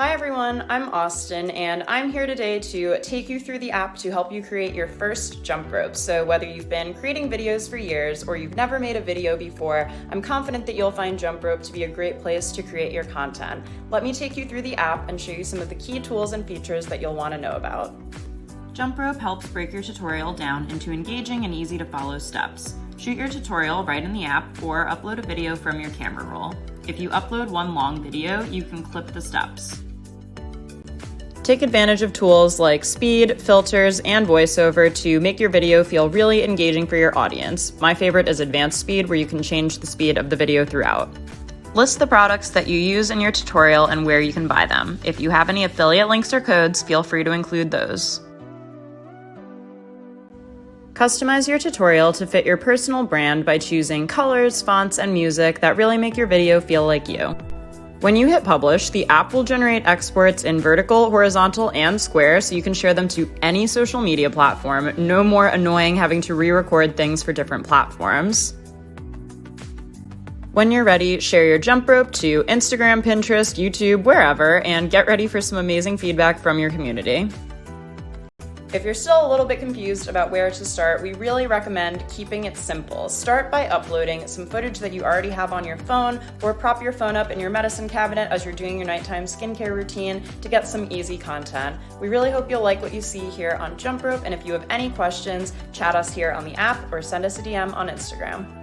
Hi everyone, I'm Austin and I'm here today to take you through the app to help you create your first Jumprope. So whether you've been creating videos for years or you've never made a video before, I'm confident that you'll find Jumprope to be a great place to create your content. Let me take you through the app and show you some of the key tools and features that you'll want to know about. Jumprope helps break your tutorial down into engaging and easy to follow steps. Shoot your tutorial right in the app or upload a video from your camera roll. If you upload one long video, you can clip the steps. Take advantage of tools like speed, filters, and voiceover to make your video feel really engaging for your audience. My favorite is advanced speed, where you can change the speed of the video throughout. List the products that you use in your tutorial and where you can buy them. If you have any affiliate links or codes, feel free to include those. Customize your tutorial to fit your personal brand by choosing colors, fonts, and music that really make your video feel like you. When you hit publish, the app will generate exports in vertical, horizontal, and square so you can share them to any social media platform. No more annoying having to re-record things for different platforms. When you're ready, share your Jumprope to Instagram, Pinterest, YouTube, wherever, and get ready for some amazing feedback from your community. If you're still a little bit confused about where to start, we really recommend keeping it simple. Start by uploading some footage that you already have on your phone, or prop your phone up in your medicine cabinet as you're doing your nighttime skincare routine to get some easy content. We really hope you'll like what you see here on Jumprope, and if you have any questions, chat us here on the app or send us a DM on Instagram.